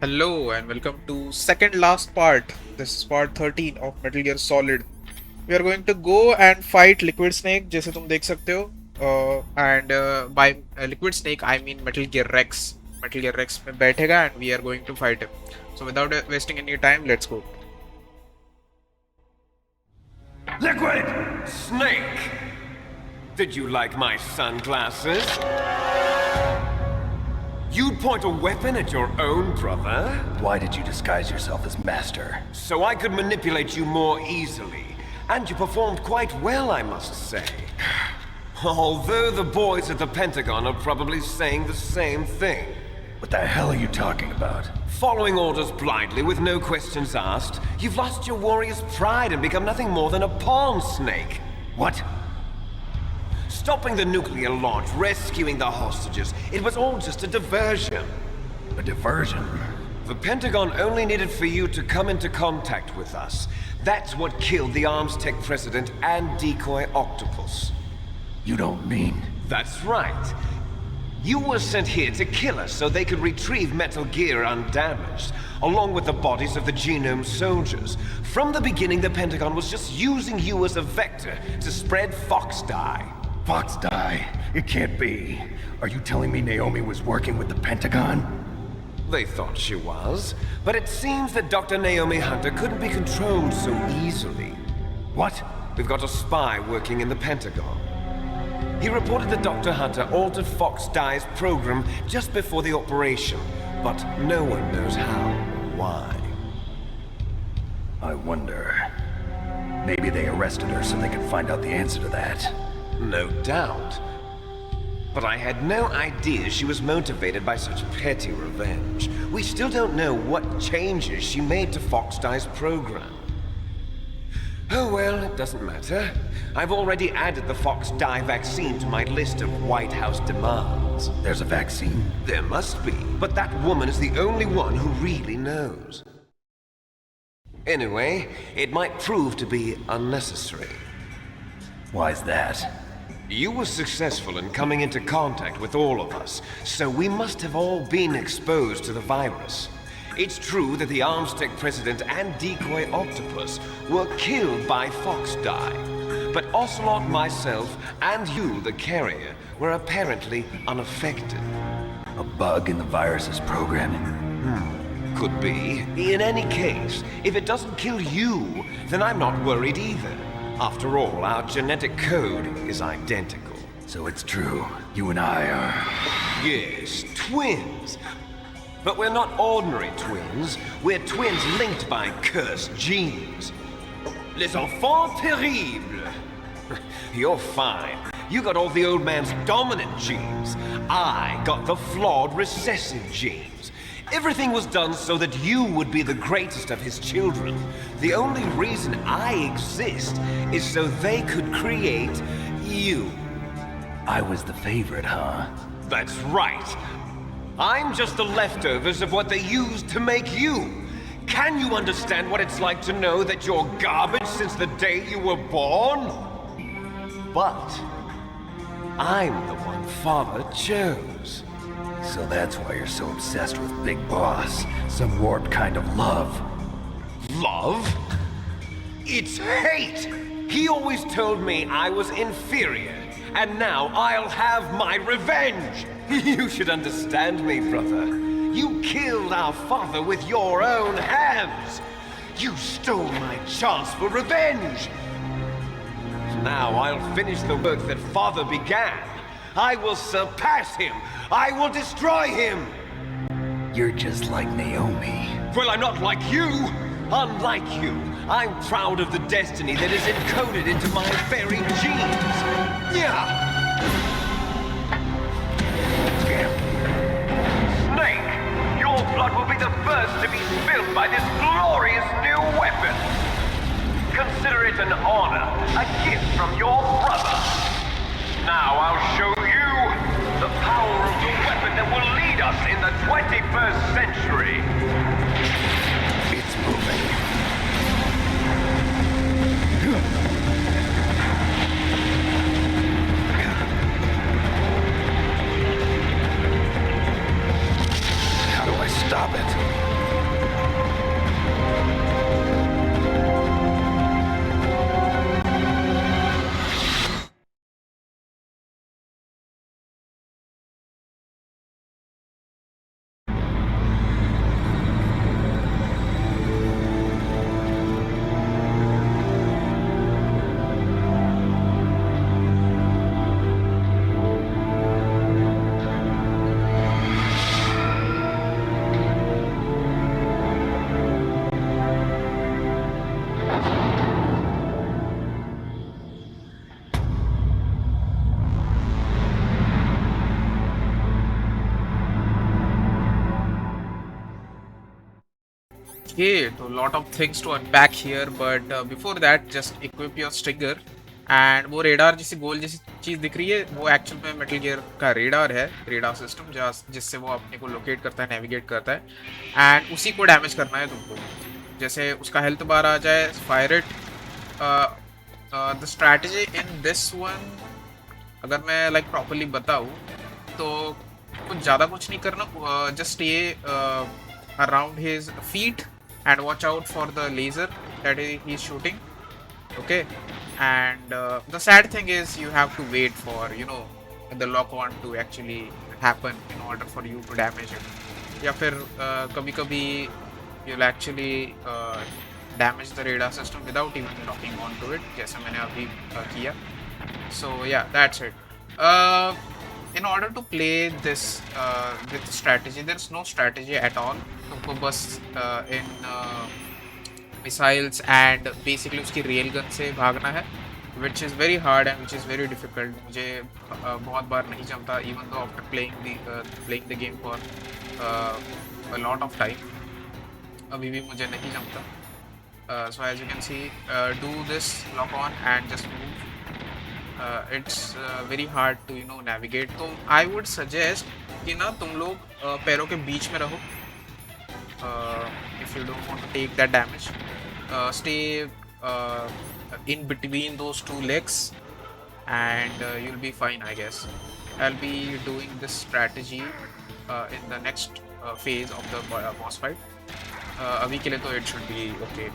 Hello and welcome to second last part. This is part 13 of Metal Gear Solid. We are going to go and fight Liquid Snake जैसे तुम देख सकते हो and by Liquid Snake I mean Metal Gear Rex. Metal Gear Rex में बैठेगा and we are going to fight him. So without wasting any time, let's go. Liquid Snake! Did you like my sunglasses? You'd point a weapon at your own brother? Why did you disguise yourself as Master? So I could manipulate you more easily. And you performed quite well, I must say. Although the boys at the Pentagon are probably saying the same thing. What the hell are you talking about? Following orders blindly with no questions asked, you've lost your warrior's pride and become nothing more than a pawn snake. What? Stopping the nuclear launch, rescuing the hostages, it was all just a diversion. A diversion? The Pentagon only needed for you to come into contact with us. That's what killed the Arms Tech president and decoy octopus. You don't mean... That's right. You were sent here to kill us so they could retrieve Metal Gear undamaged, along with the bodies of the Genome soldiers. From the beginning, the Pentagon was just using you as a vector to spread Fox dye. Fox die? It can't be. Are you telling me Naomi was working with the Pentagon? They thought she was, but it seems that Dr. Naomi Hunter couldn't be controlled so easily. What? We've got a spy working in the Pentagon. He reported that Dr. Hunter altered Fox Dye's program just before the operation, but no one knows how or why. I wonder... Maybe they arrested her so they could find out the answer to that. No doubt. But I had no idea she was motivated by such petty revenge. We still don't know what changes she made to Fox Dye's program. Oh well, it doesn't matter. I've already added the Fox Dye vaccine to my list of White House demands. There's a vaccine? There must be, but that woman is the only one who really knows. Anyway, it might prove to be unnecessary. Why's that? You were successful in coming into contact with all of us, so we must have all been exposed to the virus. It's true that the Arms Tech president and decoy octopus were killed by Fox Dye, but Ocelot, myself, and you, the carrier, were apparently unaffected. A bug in the virus's programming? Could be. In any case, if it doesn't kill you, then I'm not worried either. After all, our genetic code is identical. So it's true. You and I are... Yes, twins. But we're not ordinary twins. We're twins linked by cursed genes. Les enfants terribles. You're fine. You got all the old man's dominant genes. I got the flawed recessive genes. Everything was done so that you would be the greatest of his children. The only reason I exist is so they could create you. I was the favorite, huh? That's right. I'm just the leftovers of what they used to make you. Can you understand what it's like to know that you're garbage since the day you were born? But I'm the one Father chose. So that's why you're so obsessed with Big Boss. Some warped kind of love. Love? It's hate! He always told me I was inferior, and now I'll have my revenge! You should understand me, brother. You killed our father with your own hands! You stole my chance for revenge! Now I'll finish the work that Father began. I will surpass him! I will destroy him! You're just like Naomi. Well, I'm not like you! Unlike you, I'm proud of the destiny that is encoded into my very genes! Yeah! Snake! Your blood will be the first to be spilled by this glorious new weapon! Consider it an honor, a gift from your brother! Now I'll show you the power of the weapon that will lead us in the 21st century! It's moving. How do I stop it? Okay, so lot of things to unpack here, but before that, just equip your stinger. And वो radar जैसी गोल जैसी चीज दिख रही है वो actual में metal gear का रेडार है, रेडार सिस्टम जहाँ जिससे वो अपने को लोकेट करता है, नेविगेट करता है एंड उसी को डैमेज करना है तुमको। जैसे उसका हेल्थ बार आ जाए, fire it. The strategy in this one, अगर मैं लाइक प्रॉपरली बताऊँ तो कुछ ज़्यादा कुछ नहीं करना, जस्ट ये around his feet and watch out for the laser that he is shooting. Okay, and the sad thing is you have to wait for the lock on to actually happen in order for you to damage it, या फिर कभी कभी you'll actually damage the radar system without even locking on to it, जैसे मैंने अभी किया। So yeah, that's it. uh, in order to play this with strategy, there's no strategy at all। तुमको बस in मिसाइल्स एंड बेसिकली उसकी rail gun से भागना है, which is very hard and which is very difficult. मुझे बहुत बार नहीं जमता, even though after playing the game for a lot of time, अभी भी मुझे नहीं जमता। So as you can see, do this lock on and just move. It's very hard to navigate. तो आई वुड सजेस्ट कि ना तुम लोग पैरों के बीच में रहो, if you don't want to take that damage. Stay in between those two legs and you'll be fine, I guess. I'll be doing this strategy in the next phase of the boss fight. अभी के लिए तो it should be okay.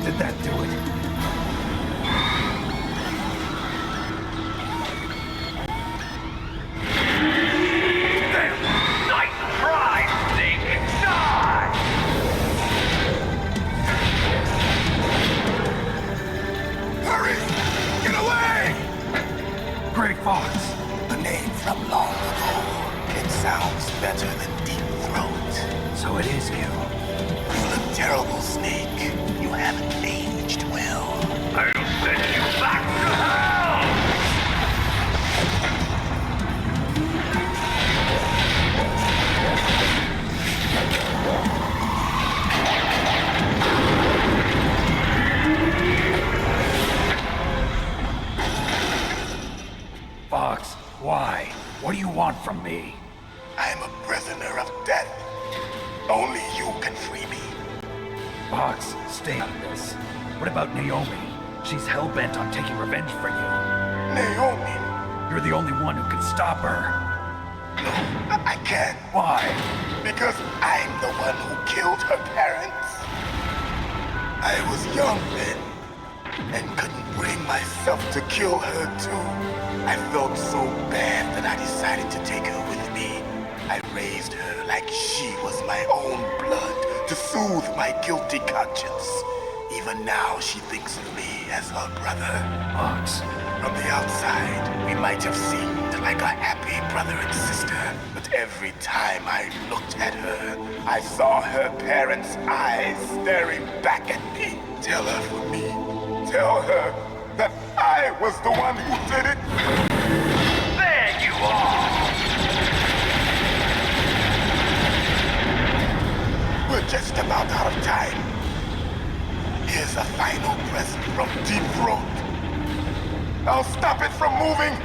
Did that do it? Nice try, Snake! Die! Hurry! Get away! Great Fox. A name from long ago. It sounds better than Deep Throat. So it is you. You look terrible, Snake. You haven't aged well. I'll send you back to hell! Fox, why? What do you want from me? I'm a prisoner of death. Only you can free me. Fox, stay out of this. What about Naomi? She's hell-bent on taking revenge for you. Naomi. You're the only one who can stop her. No, I can't. Why? Because I'm the one who killed her parents. I was young then and couldn't bring myself to kill her too. I felt so bad that I decided to take her with me. I raised her like she was my own blood to soothe my guilty conscience. Even now she thinks of me as her brother. Fox. From the outside, we might have seemed like a happy brother and sister, but every time I looked at her, I saw her parents' eyes staring back at me. Tell her for me. Tell her that I was the one who did it. There you are! We're just about out of time. Here's a final present from Deep Throat. I'll stop it from moving.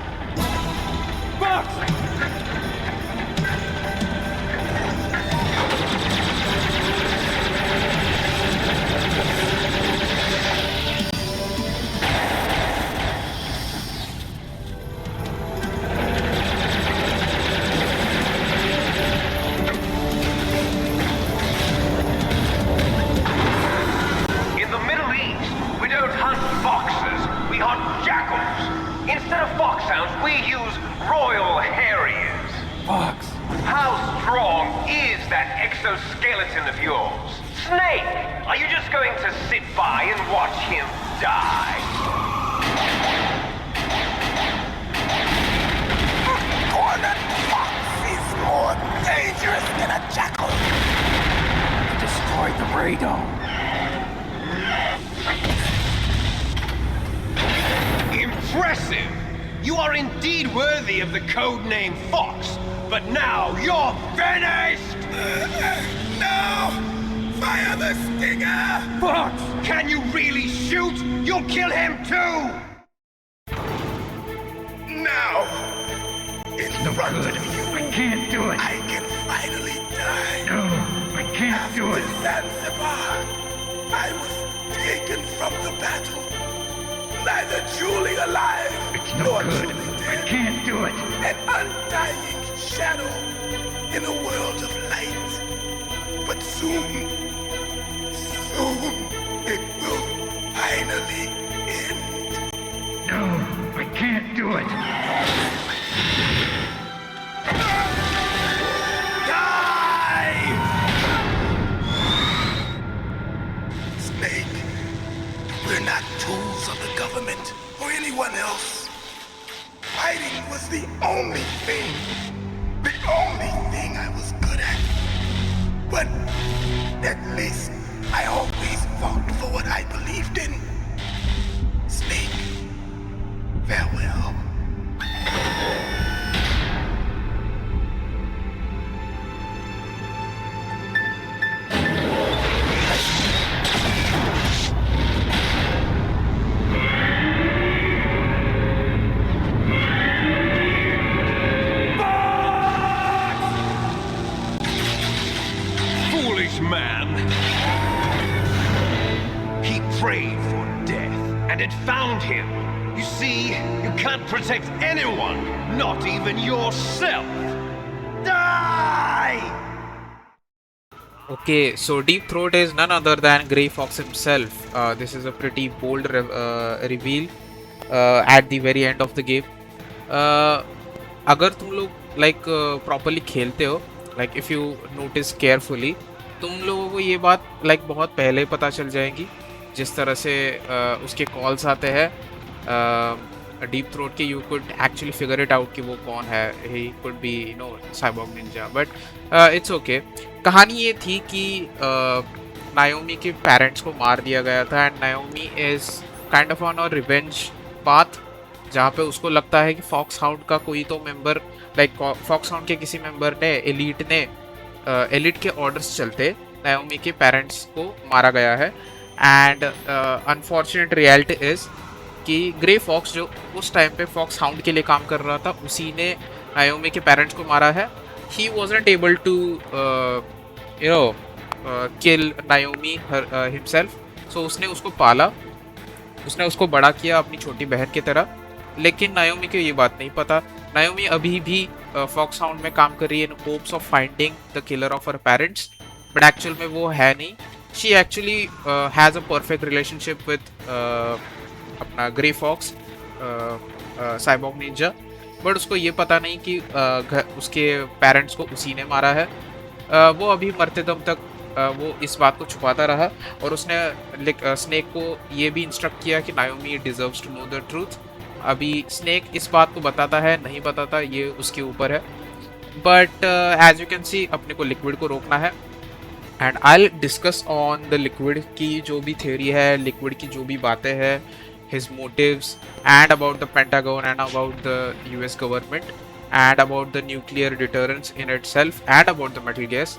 In the Middle East, we don't hunt foxes, we hunt jackals. Instead of foxhounds, we use royal harriers. Fox. How strong is that exoskeleton of yours? Snake, are you just going to sit by and watch him die? Cornered fox is more dangerous than a jackal. Destroyed the radome. Impressive! You are indeed worthy of the codename Fox, but now you're finished! No! Fire the stinger! Fox, can you really shoot? You'll kill him too! Now! In front of you, I can't do it. I can finally die. No, I can't do it. Zanzibar, I was taken from the battle. Neither truly alive It's no nor good. truly I dead. can't do it. An undying shadow in a world of light. But soon, it will finally end. No, I can't do it. Snake, we're not tools of the government or anyone else. Fighting was the only thing I was good at. But at least I always fought for what I believed in. Snake, farewell. Foolish man! He prayed for death, and it found him. You see, you can't protect anyone, not even yourself. Die! Okay, so Deep Throat is none other than Grey Fox himself. This is a pretty bold reveal at the very end of the game. अगर तुम लोग like properly खेलते हो, like if you notice carefully, तुम लोगों को ये बात like बहुत पहले पता चल जाएगी जिस तरह से उसके कॉल्स आते हैं डीप थ्रोट के. You could actually figure it out कि वो कौन है. He could be cyborg ninja, but it's okay. कहानी ये थी कि नायोमी के पेरेंट्स को मार दिया गया था and नायोमी is kind of on a revenge path, जहाँ पे उसको लगता है कि फॉक्स हाउंड का कोई तो मेंबर, लाइक फॉक्स हाउंड के किसी मेंबर ने, एलिट के ऑर्डर्स चलते नायोमी के पेरेंट्स को मारा गया है. एंड अनफॉर्चुनेट रियलिटी इज कि ग्रे फॉक्स जो उस टाइम पे फॉक्स हाउंड के लिए काम कर रहा था, उसी ने नायोमी के पेरेंट्स को मारा है. He wasn't able to kill Naomi himself. So उसने उसको पाला, उसने उसको बड़ा किया अपनी छोटी बहन की तरह. लेकिन नायोमी को ये बात नहीं पता. नायोमी अभी भी फॉक्स हाउंड में काम कर रही है in hopes of finding the killer of her parents, but actual में वो है नहीं. She actually has a perfect relationship with अपना grey fox cyborg ninja, but उसको ये पता नहीं कि उसके पेरेंट्स को उसी ने मारा है. वो अभी मरते दम तक वो इस बात को छुपाता रहा और उसने स्नेक को ये भी इंस्ट्रक्ट किया कि Naomi deserves to know the truth. अभी स्नेक इस बात को बताता है नहीं बताता ये उसके ऊपर है, but as you can see अपने को लिक्विड को रोकना है. And I discuss on the Liquid की जो भी थ्योरी है, लिक्विड की जो भी बातें हैं, his motives, and about the Pentagon, and about the US government, and about the nuclear deterrence in itself, and about the metal gas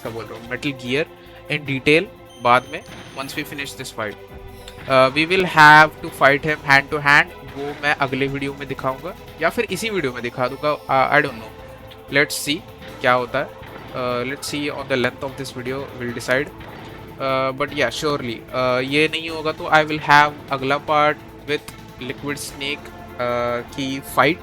का बोल रहा हूँ, metal gear in detail बाद में once we finish this fight. We will have to fight him hand to hand. वो मैं अगले video में दिखाऊंगा या फिर इसी वीडियो में दिखा दूंगा. I don't know. Let's see क्या होता है. Let's see on the length of this video we'll decide. But yeah surely ये नहीं होगा तो आई विल हैव अगला पार्ट विथ लिक्विड स्नेक की फाइट,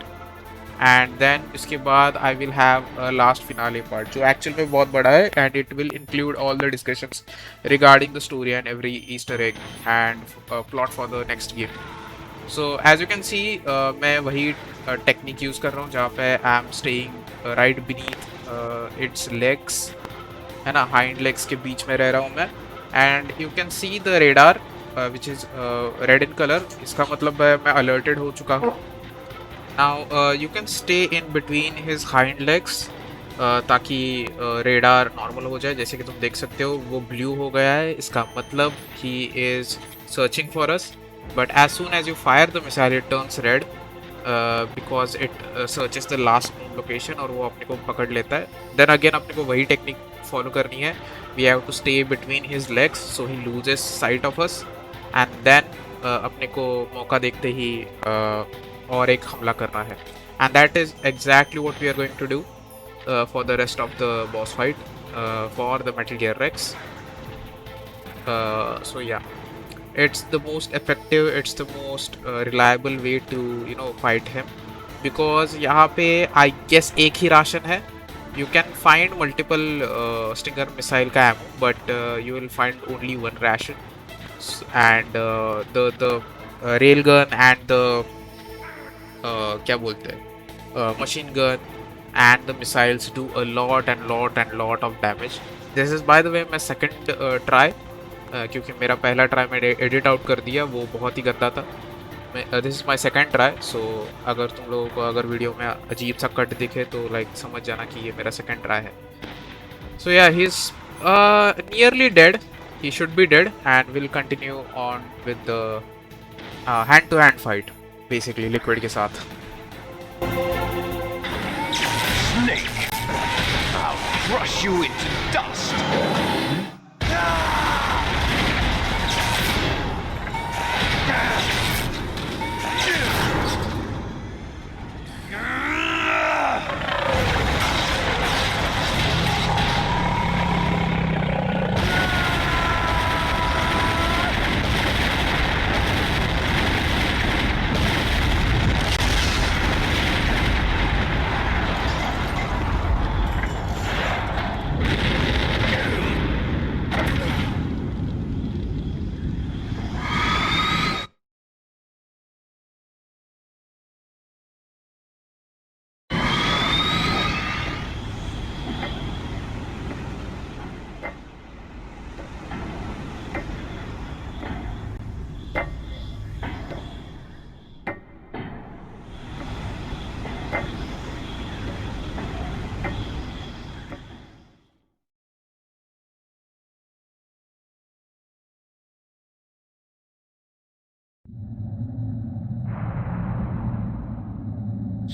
एंड देन इसके बाद I will have last finale part जो एक्चुअल में बहुत बड़ा है, and it will include all the discussions regarding the story and every Easter egg and plot for the next game. So as you can see मैं वही technique use कर रहा हूँ जहाँ पे I am staying right beneath it's legs, है ना, hind legs के बीच में रह रहा हूँ मैं. And you can see the radar which is red in colour. इसका मतलब है मैं अलर्टेड हो चुका हूँ. Now you can stay in between his hind legs ताकि रेडार नॉर्मल हो जाए. जैसे कि तुम देख सकते हो वो ब्लू हो गया है, इसका मतलब he is searching for us. but as soon as you fire the missile it turns red because it searches the last known location और वो अपने को पकड़ लेता है. Then again अपने को वही टेक्निक फॉलो करनी है. We have to stay between his legs so he loses sight of us and then अपने को मौका देखते ही और एक हमला करना है. And that is exactly what we are going to do for the rest of the boss fight for the Metal Gear Rex. So yeah, it's the most effective, it's the most reliable way to fight him because यहाँ पे I guess एक ही ration है. You can find multiple Stinger missile का ammo, but you will find only one ration. And the railgun and the क्या बोलते हैं machine gun and the missiles do a lot of damage. This is by the way my second try क्योंकि मेरा पहला try मैंने edit out कर दिया, वो बहुत ही गंदा था. This is my second try. So अगर तुम लोगों को अगर वीडियो में अजीब सा कट दिखे तो लाइक समझ जाना कि ये मेरा सेकेंड ट्राई है. So yeah he is nearly dead. He should be dead and will continue on with the hand to hand fight basically Liquid के साथ. Snake! I'll crush you into dust!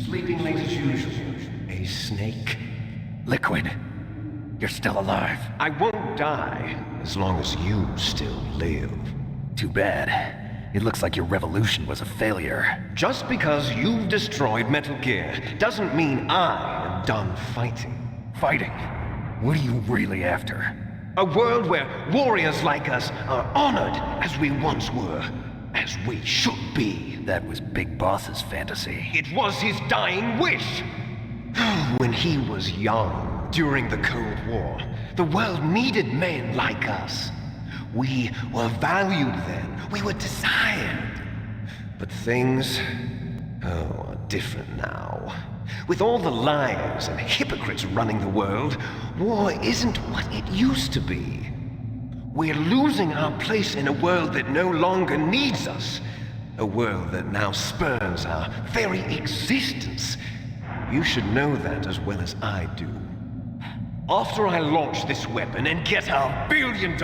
Sleeping late as usual. A snake? Liquid, you're still alive. I won't die as long as you still live. Too bad. It looks like your revolution was a failure. Just because you've destroyed Metal Gear doesn't mean I am done fighting. Fighting? What are you really after? A world where warriors like us are honored as we once were, as we should be. That was Big Boss's fantasy. It was his dying wish. When he was young, during the Cold War, the world needed men like us. We were valued then. We were desired. But things, are different now. With all the liars and hypocrites running the world, war isn't what it used to be. We're losing our place in a world that no longer needs us. A world that now spurns our very existence. You should know that as well as I do. After I launch this weapon and get $1 billion,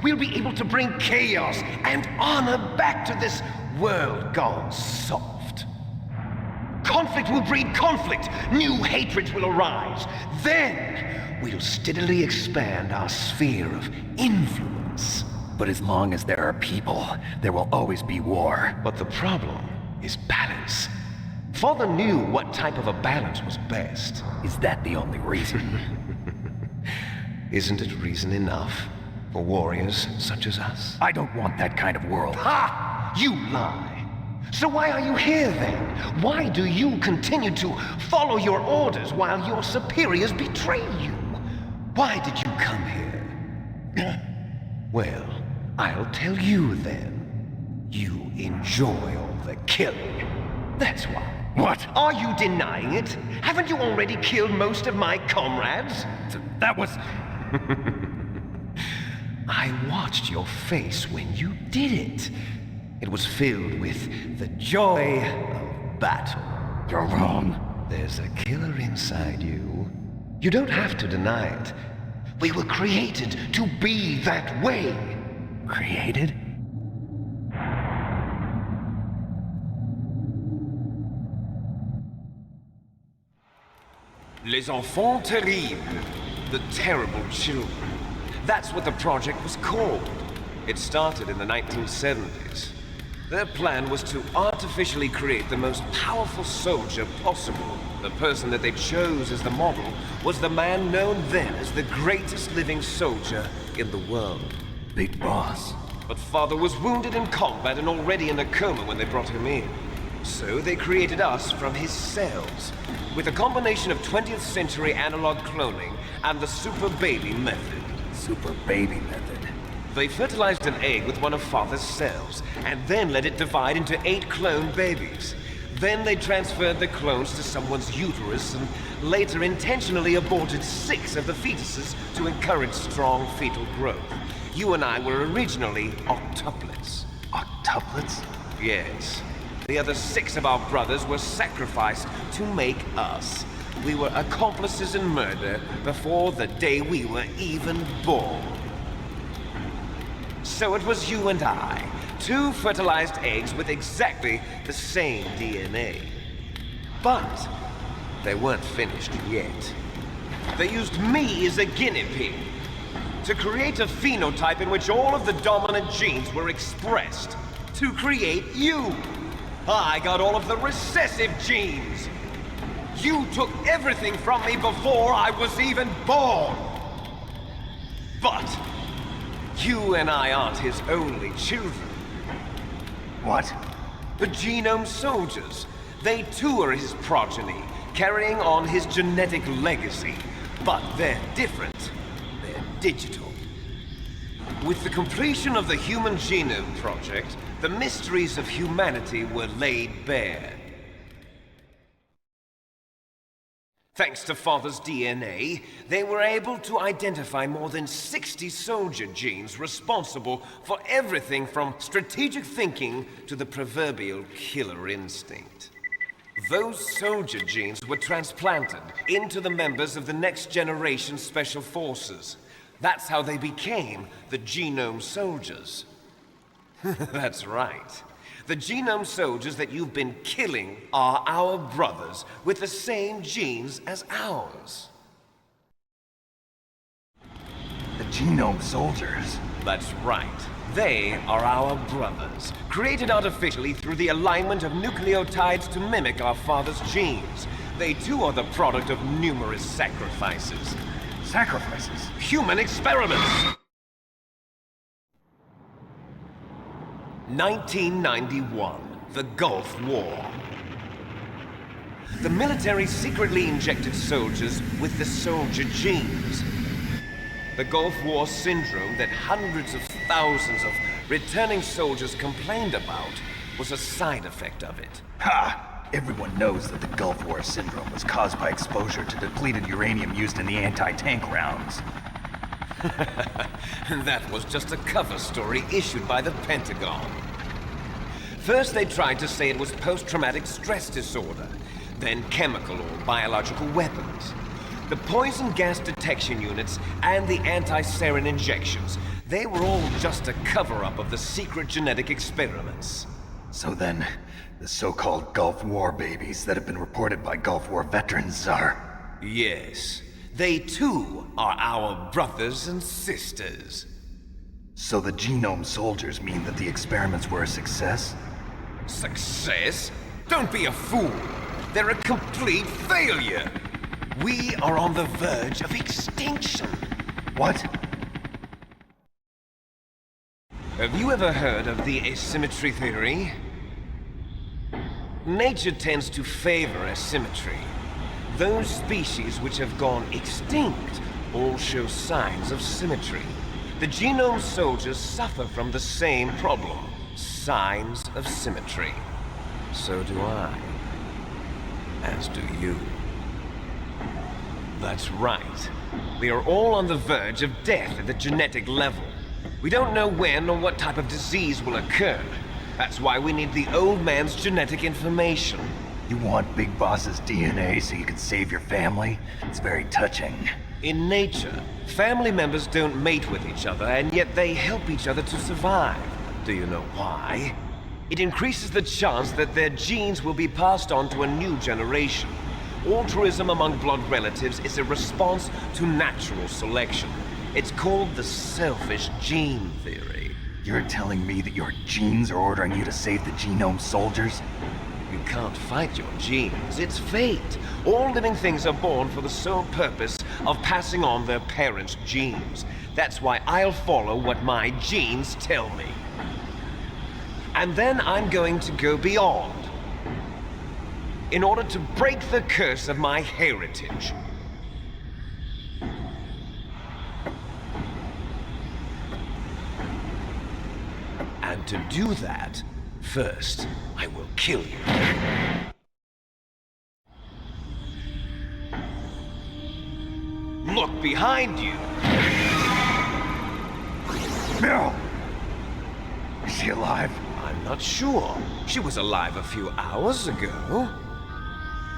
we'll be able to bring chaos and honor back to this world gone soft. Conflict will breed conflict. New hatreds will arise. Then we'll steadily expand our sphere of influence. But as long as there are people, there will always be war. But the problem is balance. Father knew what type of a balance was best. Is that the only reason? Isn't it reason enough for warriors such as us? I don't want that kind of world. Ha! You lie! So why are you here then? Why do you continue to follow your orders while your superiors betray you? Why did you come here? Well, I'll tell you then. You enjoy all the killing. That's why. What? Are you denying it? Haven't you already killed most of my comrades? That was... I watched your face when you did it. It was filled with the joy of battle. You're wrong. There's a killer inside you. You don't have to deny it. We were created to be that way. Created? Les enfants terribles. The terrible children. That's what the project was called. It started in the 1970s. Their plan was to artificially create the most powerful soldier possible. The person that they chose as the model was the man known then as the greatest living soldier in the world. Big Boss. But Father was wounded in combat and already in a coma when they brought him in. So they created us from his cells, with a combination of 20th century analog cloning and the super baby method. Super baby method. They fertilized an egg with one of Father's cells, and then let it divide into 8 clone babies. Then they transferred the clones to someone's uterus and later intentionally aborted 6 of the fetuses to encourage strong fetal growth. You and I were originally octuplets. Octuplets? Yes. The other 6 of our brothers were sacrificed to make us. We were accomplices in murder before the day we were even born. So it was you and I, 2 fertilized eggs with exactly the same DNA. But they weren't finished yet. They used me as a guinea pig to create a phenotype in which all of the dominant genes were expressed. To create you. I got all of the recessive genes. You took everything from me before I was even born. But you and I aren't his only children. What? The genome soldiers. They too are his progeny, carrying on his genetic legacy. But they're different. They're digital. With the completion of the Human Genome Project, the mysteries of humanity were laid bare. Thanks to Father's DNA, they were able to identify more than 60 soldier genes responsible for everything from strategic thinking to the proverbial killer instinct. Those soldier genes were transplanted into the members of the next generation special forces. That's how they became the genome soldiers. That's right. The genome soldiers that you've been killing are our brothers with the same genes as ours. The genome soldiers? That's right. They are our brothers, created artificially through the alignment of nucleotides to mimic our father's genes. They too are the product of numerous sacrifices. Sacrifices? Human experiments! 1991, the Gulf War. The military secretly injected soldiers with the soldier genes. The Gulf War syndrome that hundreds of thousands of returning soldiers complained about was a side effect of it. Ha! Everyone knows that the Gulf War syndrome was caused by exposure to depleted uranium used in the anti-tank rounds. That was just a cover story issued by the Pentagon. First they tried to say it was post-traumatic stress disorder, then chemical or biological weapons. The poison gas detection units and the anti-sarin injections, they were all just a cover-up of the secret genetic experiments. So then, the so-called Gulf War babies that have been reported by Gulf War veterans are... Yes. They too are our brothers and sisters. So the genome soldiers mean that the experiments were a success? Success? Don't be a fool. They're a complete failure. We are on the verge of extinction. What? Have you ever heard of the asymmetry theory? Nature tends to favor asymmetry. Those species which have gone extinct all show signs of symmetry. The genome soldiers suffer from the same problem, signs of symmetry. So do I. As do you. That's right. We are all on the verge of death at the genetic level. We don't know when or what type of disease will occur. That's why we need the old man's genetic information. You want Big Boss's DNA so you can save your family? It's very touching. In nature, family members don't mate with each other, and yet they help each other to survive. Do you know why? It increases the chance that their genes will be passed on to a new generation. Altruism among blood relatives is a response to natural selection. It's called the selfish gene theory. You're telling me that your genes are ordering you to save the genome soldiers? You can't fight your genes. It's fate. All living things are born for the sole purpose of passing on their parents' genes. That's why I'll follow what my genes tell me. And then I'm going to go beyond, in order to break the curse of my heritage. And to do that, first, I will kill you. Look behind you. Meryl! Is she alive? I'm not sure. She was alive a few hours ago.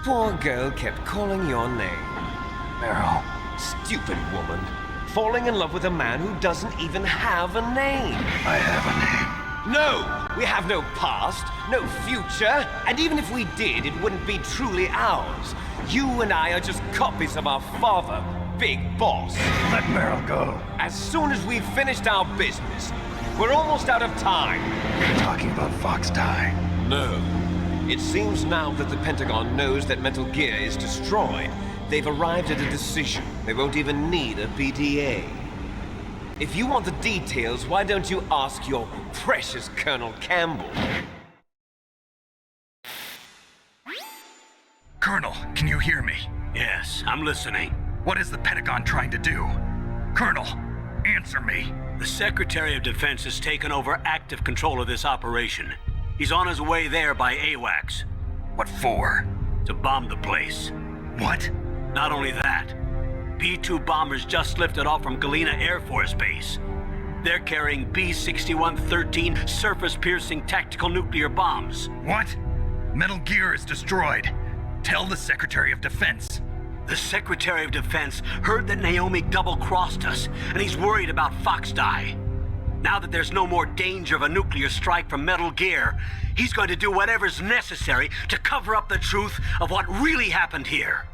Poor girl kept calling your name. Meryl. Stupid woman. Falling in love with a man who doesn't even have a name. I have a name. No! We have no past, no future, and even if we did, it wouldn't be truly ours. You and I are just copies of our father, Big Boss. Let Meryl go. As soon as we've finished our business, we're almost out of time. You're talking about Fox Die. No. It seems now that the Pentagon knows that Metal Gear is destroyed. They've arrived at a decision. They won't even need a PDA. If you want the details, why don't you ask your precious Colonel Campbell? Colonel, can you hear me? Yes, I'm listening. What is the Pentagon trying to do? Colonel, answer me. The Secretary of Defense has taken over active control of this operation. He's on his way there by AWACS. What for? To bomb the place. What? Not only that, B-2 bombers just lifted off from Galena Air Force Base. They're carrying B-6113 surface-piercing tactical nuclear bombs. What? Metal Gear is destroyed. Tell the Secretary of Defense. The Secretary of Defense heard that Naomi double-crossed us, and he's worried about Fox Die. Now that there's no more danger of a nuclear strike from Metal Gear, he's going to do whatever's necessary to cover up the truth of what really happened here.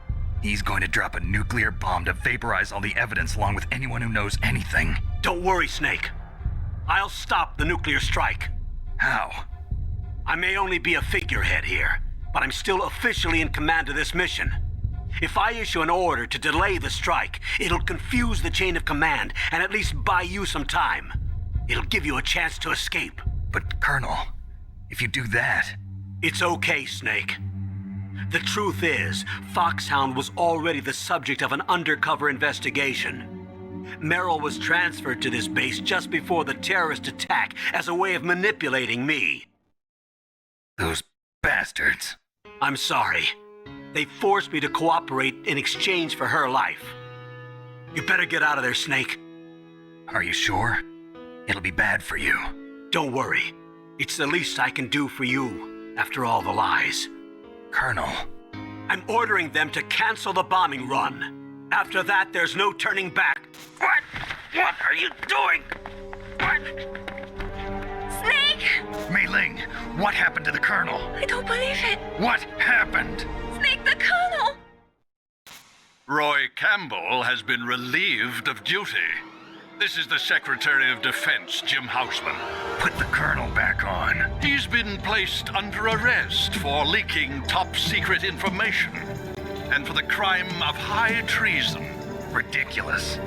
He's going to drop a nuclear bomb to vaporize all the evidence along with anyone who knows anything. Don't worry, Snake. I'll stop the nuclear strike. How? I may only be a figurehead here, but I'm still officially in command of this mission. If I issue an order to delay the strike, it'll confuse the chain of command and at least buy you some time. It'll give you a chance to escape. But, Colonel, if you do that... It's okay, Snake. The truth is, Foxhound was already the subject of an undercover investigation. Merrill was transferred to this base just before the terrorist attack as a way of manipulating me. Those bastards. I'm sorry. They forced me to cooperate in exchange for her life. You better get out of there, Snake. Are you sure? It'll be bad for you. Don't worry. It's the least I can do for you, after all the lies. Colonel. I'm ordering them to cancel the bombing run. After that, there's no turning back. What? What are you doing? What? Snake! Mei Ling, what happened to the Colonel? I don't believe it. What happened? Snake, the Colonel! Roy Campbell has been relieved of duty. This is the Secretary of Defense, Jim Houseman. Put the Colonel back on. He's been placed under arrest for leaking top-secret information and for the crime of high treason. Ridiculous.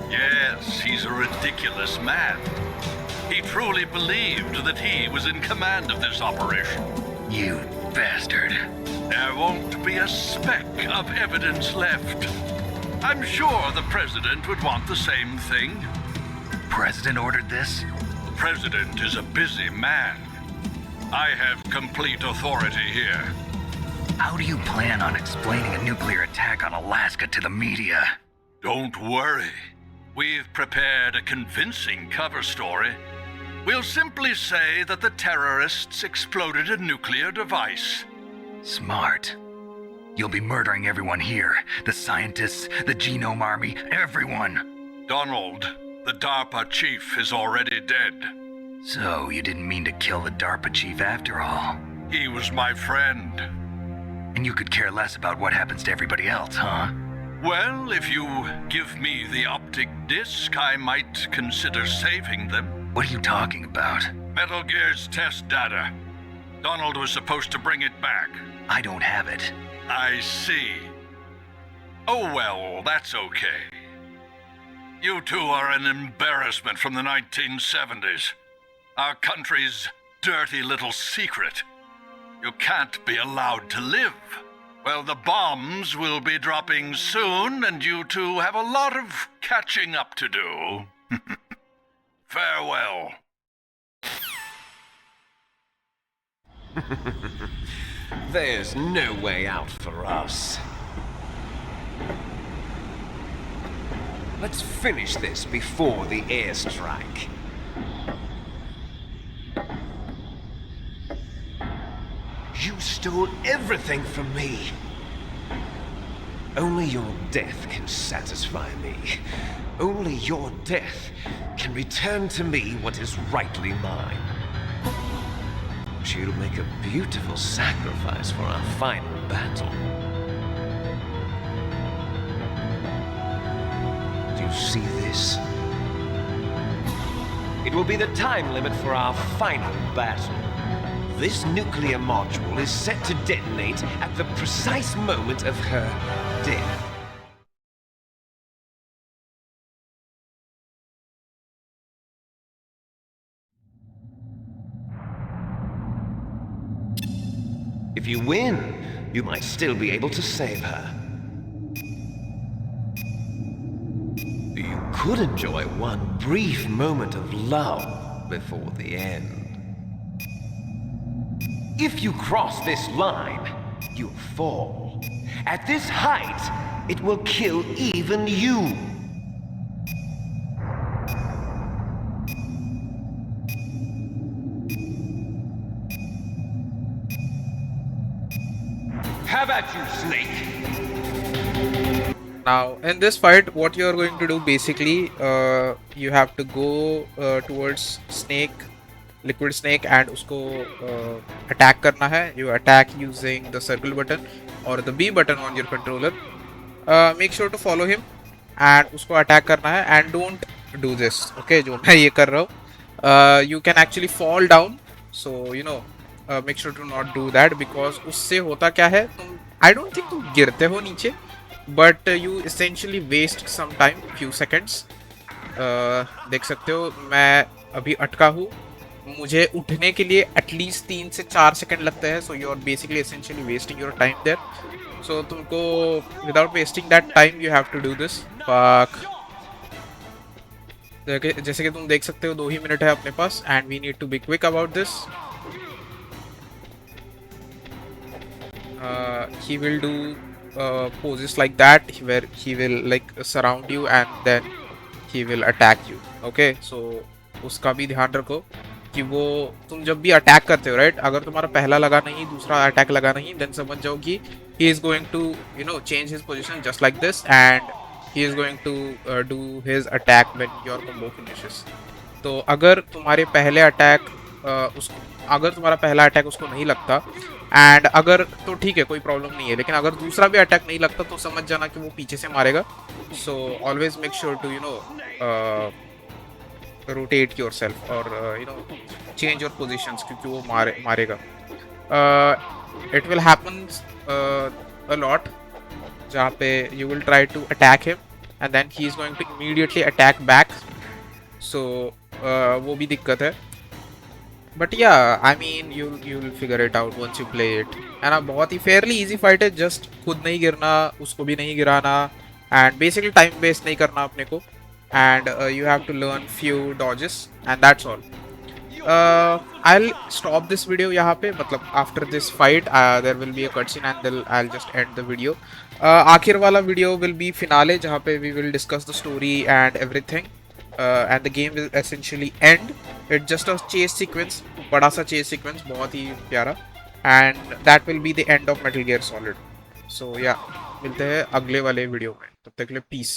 Yes, he's a ridiculous man. He truly believed that he was in command of this operation. You bastard. There won't be a speck of evidence left. I'm sure the President would want the same thing. President ordered this? The President is a busy man. I have complete authority here. How do you plan on explaining a nuclear attack on Alaska to the media? Don't worry. We've prepared a convincing cover story. We'll simply say that the terrorists exploded a nuclear device. Smart. You'll be murdering everyone here. The scientists, the Genome Army, everyone. Donald, the DARPA chief, is already dead. So, you didn't mean to kill the DARPA chief after all? He was my friend. And you could care less about what happens to everybody else, huh? Well, if you give me the optic disc, I might consider saving them. What are you talking about? Metal Gear's test data. Donald was supposed to bring it back. I don't have it. I see. Oh well, that's okay. You two are an embarrassment from the 1970s. Our country's dirty little secret. You can't be allowed to live. Well, the bombs will be dropping soon, and you two have a lot of catching up to do. Farewell. There's no way out for us. Let's finish this before the airstrike. You stole everything from me. Only your death can satisfy me. Only your death can return to me what is rightly mine. She'll make a beautiful sacrifice for our final battle. Do you see this? It will be the time limit for our final battle. This nuclear module is set to detonate at the precise moment of her death. If you win, you might still be able to save her. You could enjoy one brief moment of love before the end. If you cross this line, you'll fall. At this height, it will kill even you. How about you, Snake? Now, in this fight, what you are going to do basically, you have to go towards Snake, Liquid Snake, and usko attack karna hai. You attack using the circle button or the B button on your controller. Make sure to follow him and usko attack karna hai, and don't do this. Okay, जो मैं ये कर रहा हूँ. You can actually fall down, so you know, make sure to not do that, because उससे होता क्या है, I don't think तुम गिरते हो नीचे, but you essentially waste some time, few seconds. देख सकते हो मैं अभी अटका हूँ, मुझे उठने के लिए एटलीस्ट 3 से 4 सेकंड लगते हैं, so you are basically essentially wasting your time there. So तुमको without wasting that time you have to do this. Fuck. जैसे कि तुम देख सकते हो 2 ही मिनट है अपने पास, and we need to be quick about this. He will do poses like that where he will like surround you and then he will attack you. Okay, so उसका भी ध्यान रखो कि वो तुम जब भी अटैक करते हो, राइट, अगर तुम्हारा पहला लगा नहीं, दूसरा अटैक लगा नहीं, देन समझ जाओ कि he is going to, you know, change his position just like this, and he is going to do his attack when your combo finishes. तो अगर तुम्हारे पहले अटैक अगर तुम्हारा पहला अटैक उसको नहीं लगता, एंड अगर तो ठीक है, कोई प्रॉब्लम नहीं है, लेकिन अगर दूसरा भी अटैक नहीं लगता तो समझ जाना कि वो पीछे से मारेगा. So always make sure to, you know, rotate yourself और you know change your positions, क्योंकि वो मारेगा. It will happen a lot जहाँ पे you will try to attack him and then he is going to immediately attack back. So वो भी दिक्कत है. But yeah I mean you will figure it out once you play it. है ना, बहुत ही फेयरली इजी फाइट है. Just खुद नहीं गिरना, उसको भी नहीं गिराना, एंड बेसिकली टाइम वेस्ट नहीं करना अपने को, and you have to learn few dodges and that's all. I will stop this video यहाँ पे, मतलब after this fight there will be a cut scene and then I will just end the video. आखिर वाला video will be finale, जहाँ पे we will discuss the story and everything. And the game will essentially end. It's just a chase sequence, बड़ा सा chase sequence, बहुत ही प्यारा, and that will be the end of Metal Gear Solid. So yeah, मिलते हैं अगले वाले video में, तब तक के लिए peace.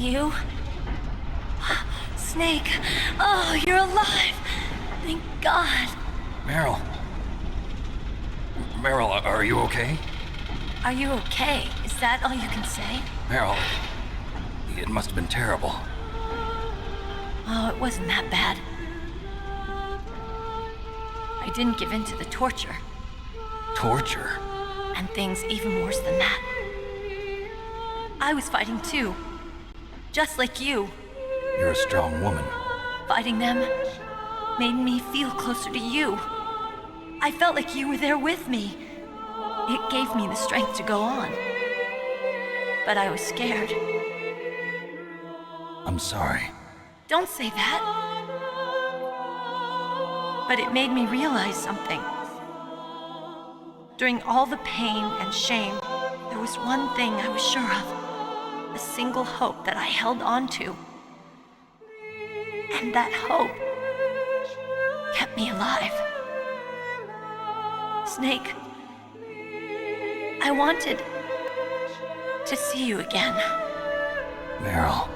You? Snake! Oh, you're alive! Thank God! Meryl. Meryl, are you okay? Are you okay? Is that all you can say? Meryl, it must have been terrible. Oh, it wasn't that bad. I didn't give in to the torture. Torture? And things even worse than that. I was fighting too. Just like you. You're a strong woman. Fighting them made me feel closer to you. I felt like you were there with me. It gave me the strength to go on. But I was scared. I'm sorry. Don't say that. But it made me realize something. During all the pain and shame, there was one thing I was sure of. A single hope that I held on to. And that hope kept me alive. Snake, I wanted to see you again. Meryl.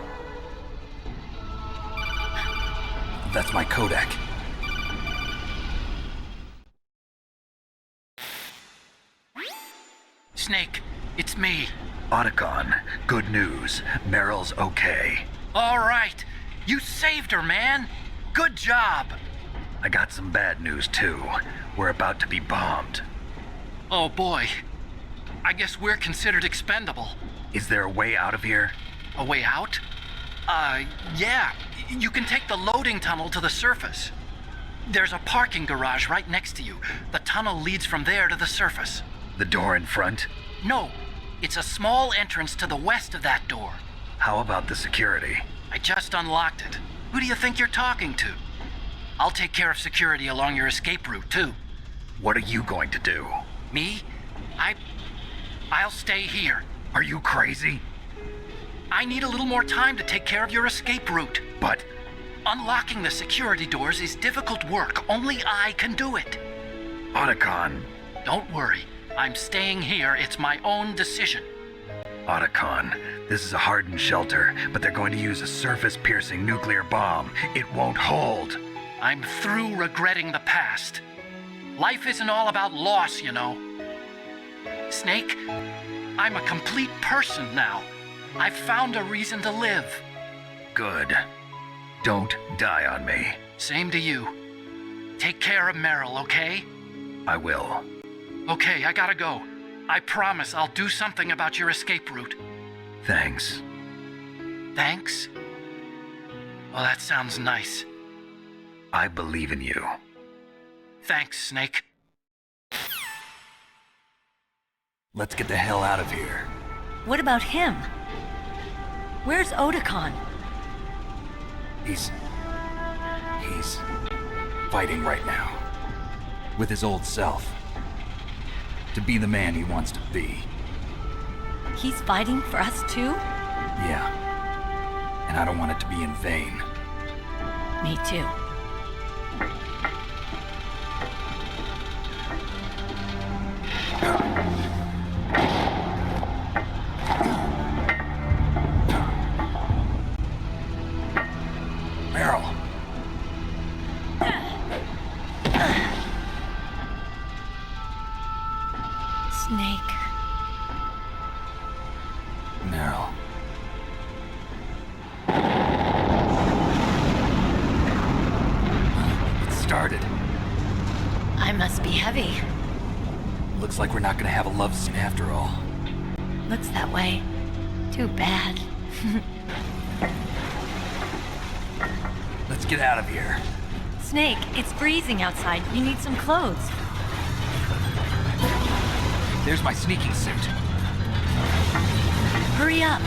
That's my Kodak. Snake, it's me. Otacon, good news. Meryl's okay. All right. You saved her, man. Good job. I got some bad news, too. We're about to be bombed. Oh, boy. I guess we're considered expendable. Is there a way out of here? A way out? Yeah. You can take the loading tunnel to the surface. There's a parking garage right next to you. The tunnel leads from there to the surface. The door in front? No. It's a small entrance to the west of that door. How about the security? I just unlocked it. Who do you think you're talking to? I'll take care of security along your escape route, too. What are you going to do? Me? I'll stay here. Are you crazy? I need a little more time to take care of your escape route. But unlocking the security doors is difficult work. Only I can do it. Otacon. Don't worry. I'm staying here. It's my own decision. Otacon, this is a hardened shelter, but they're going to use a surface-piercing nuclear bomb. It won't hold. I'm through regretting the past. Life isn't all about loss, you know. Snake, I'm a complete person now. I've found a reason to live. Good. Don't die on me. Same to you. Take care of Meryl, okay? I will. Okay, I gotta go. I promise I'll do something about your escape route. Thanks. Thanks? Well, that sounds nice. I believe in you. Thanks, Snake. Let's get the hell out of here. What about him? Where's Otacon? He's fighting right now. With his old self. To be the man he wants to be. He's fighting for us too? Yeah. And I don't want it to be in vain. Me too. Meryl. Snake. Meryl. It started. I must be heavy. Looks like we're not gonna have a love scene after all. Looks that way. Too bad. Let's get out of here. Snake, it's freezing outside. You need some clothes. There's my sneaking suit. Hurry up.